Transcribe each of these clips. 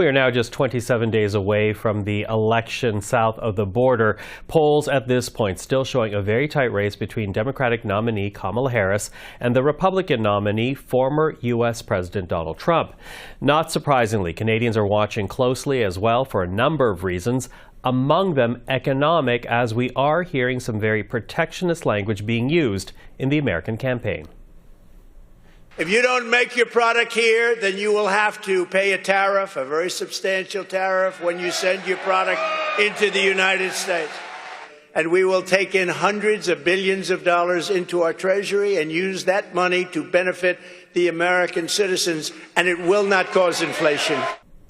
We are now just 27 days away from the election south of the border. Polls at this point still showing a very tight race between Democratic nominee Kamala Harris and the Republican nominee, former U.S. President Donald Trump. Not surprisingly, Canadians are watching closely as well for a number of reasons, among them economic, as we are hearing some very protectionist language being used in the American campaign. If you don't make your product here, then you will have to pay a tariff, a very substantial tariff, when you send your product into the United States. And we will take in hundreds of billions of dollars into our treasury and use that money to benefit the American citizens, and it will not cause inflation.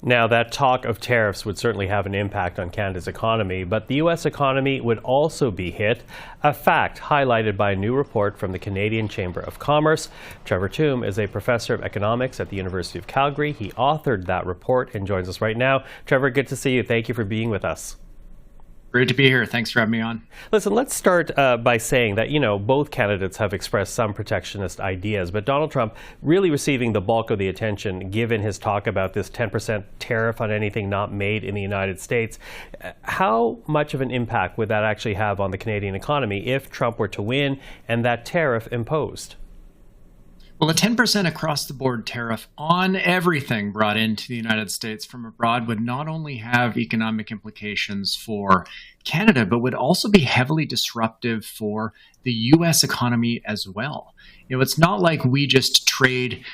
Now, that talk of tariffs would certainly have an impact on Canada's economy, but the U.S. economy would also be hit, a fact highlighted by a new report from the Canadian Chamber of Commerce. Trevor Tombe is a professor of economics at the University of Calgary. He authored that report and joins us right now. Trevor, good to see you. Thank you for being with us. Great to be here. Thanks for having me on. Listen, let's start by saying that, both candidates have expressed some protectionist ideas, but Donald Trump really receiving the bulk of the attention given his talk about this 10% tariff on anything not made in the United States. How much of an impact would that actually have on the Canadian economy if Trump were to win and that tariff imposed? Well, a 10% across-the-board tariff on everything brought into the United States from abroad would not only have economic implications for Canada, but would also be heavily disruptive for the U.S. economy as well. It's not like we just trade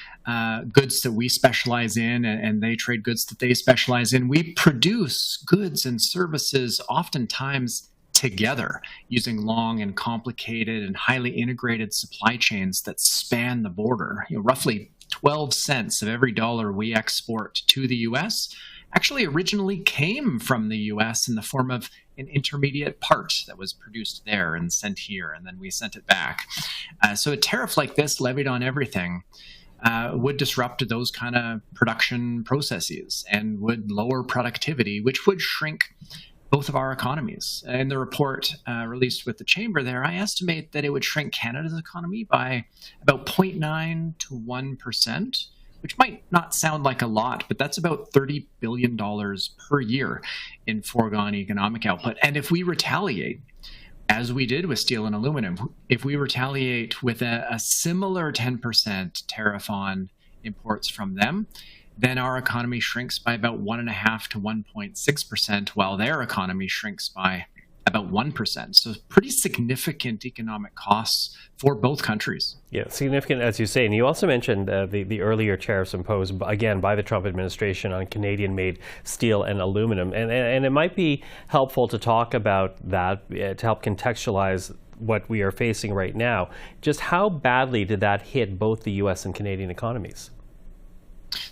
goods that we specialize in and they trade goods that they specialize in. We produce goods and services oftentimes together using long and complicated and highly integrated supply chains that span the border. Roughly 12 cents of every dollar we export to the U.S. actually originally came from the U.S. in the form of an intermediate part that was produced there and sent here, and then we sent it back. So a tariff like this levied on everything would disrupt those kind of production processes and would lower productivity, which would shrink both of our economies. In the report released with the Chamber there, I estimate that it would shrink Canada's economy by about 0.9 to 1%, which might not sound like a lot, but that's about $30 billion per year in foregone economic output. And if we retaliate, as we did with steel and aluminum, if we retaliate with a similar 10% tariff on imports from them, then our economy shrinks by about 1.5 to 1.6%, while their economy shrinks by about 1%. So pretty significant economic costs for both countries. Yeah, significant, as you say. And you also mentioned the earlier tariffs imposed, again, by the Trump administration on Canadian-made steel and aluminum. And it might be helpful to talk about that to help contextualize what we are facing right now. Just how badly did that hit both the U.S. and Canadian economies?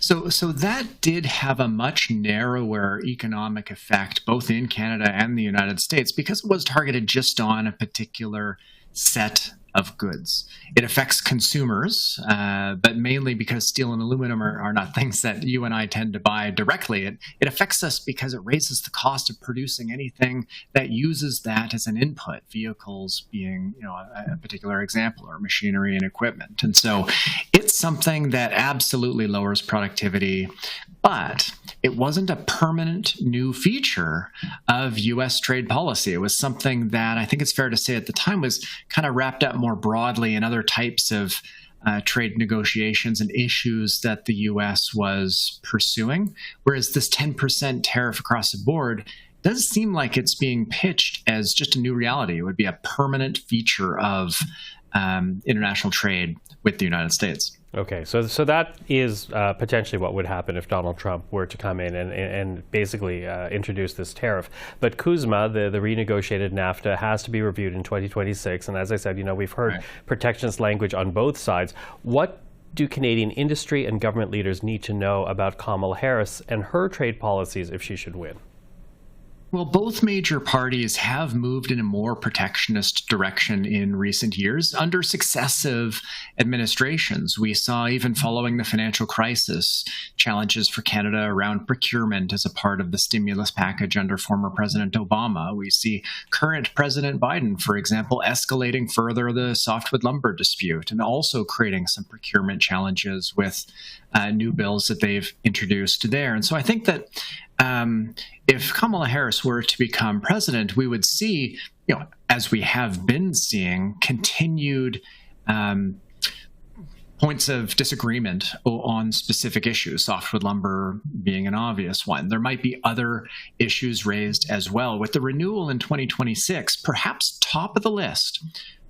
So that did have a much narrower economic effect, both in Canada and the United States, because it was targeted just on a particular set of goods. It affects consumers, but mainly because steel and aluminum are not things that you and I tend to buy directly. It affects us because it raises the cost of producing anything that uses that as an input, vehicles being a particular example, or machinery and equipment. And so it's something that absolutely lowers productivity, but it wasn't a permanent new feature of U.S. trade policy. It was something that I think it's fair to say at the time was kind of wrapped up more broadly in other types of trade negotiations and issues that the U.S. was pursuing, whereas this 10% tariff across the board does seem like it's being pitched as just a new reality. It would be a permanent feature of international trade with the United States. Okay, so that is potentially what would happen if Donald Trump were to come in and basically introduce this tariff. But CUSMA, the renegotiated NAFTA, has to be reviewed in 2026. And as I said, we've heard protectionist language on both sides. What do Canadian industry and government leaders need to know about Kamala Harris and her trade policies if she should win? Well, both major parties have moved in a more protectionist direction in recent years under successive administrations. We saw, even following the financial crisis, challenges for Canada around procurement as a part of the stimulus package under former President Obama. We see current President Biden, for example, escalating further the softwood lumber dispute and also creating some procurement challenges with new bills that they've introduced there. And so I think that if Kamala Harris were to become president, we would see, as we have been seeing, continued points of disagreement on specific issues, softwood lumber being an obvious one. There might be other issues raised as well. With the renewal in 2026, perhaps top of the list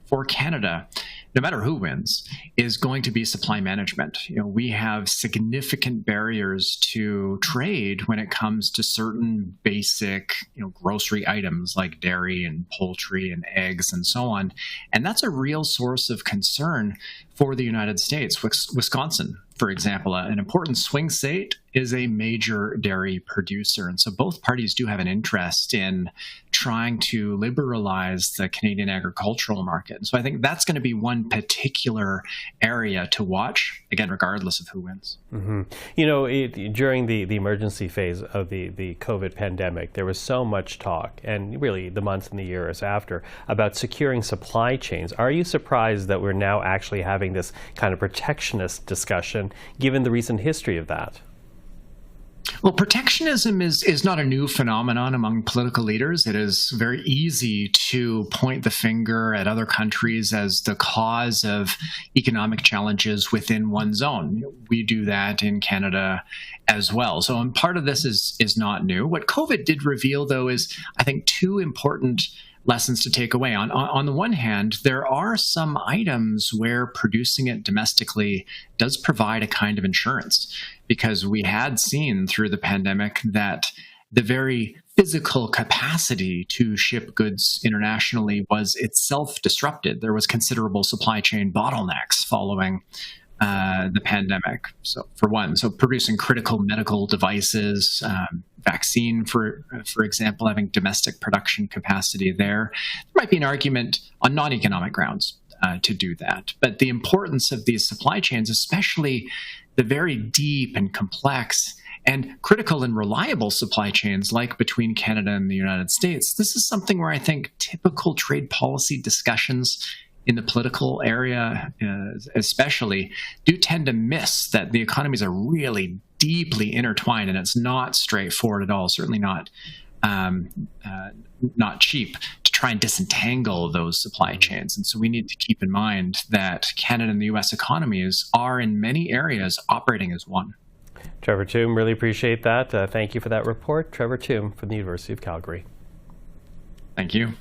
for Canada, no matter who wins, is going to be supply management. We have significant barriers to trade when it comes to certain basic, grocery items like dairy and poultry and eggs and so on. And that's a real source of concern for the United States. Wisconsin, for example, an important swing state, is a major dairy producer. And so both parties do have an interest in trying to liberalize the Canadian agricultural market. And so I think that's going to be one particular area to watch, again, regardless of who wins. Mm-hmm. During the emergency phase of the COVID pandemic, there was so much talk, and really the months and the years after, about securing supply chains. Are you surprised that we're now actually having this kind of protectionist discussion, given the recent history of that? Well, protectionism is not a new phenomenon among political leaders. It is very easy to point the finger at other countries as the cause of economic challenges within one's own. We do that in Canada as well. So part of this is not new. What COVID did reveal, though, is, I think, two important lessons to take away. On the one hand, there are some items where producing it domestically does provide a kind of insurance, because we had seen through the pandemic that the very physical capacity to ship goods internationally was itself disrupted. There was considerable supply chain bottlenecks following the pandemic. So for one, producing critical medical devices, vaccine, for example, having domestic production capacity there might be an argument on non-economic grounds to do that. But the importance of these supply chains, especially the very deep and complex and critical and reliable supply chains like between Canada and the United States, this is something where I think typical trade policy discussions in the political area especially do tend to miss that the economies are really deeply intertwined, and it's not straightforward at all, certainly not cheap to try and disentangle those supply chains. And so we need to keep in mind that Canada and the U.S. economies are in many areas operating as one. Trevor Tombe, really appreciate that. Thank you for that report. Trevor Tombe from the University of Calgary. Thank you.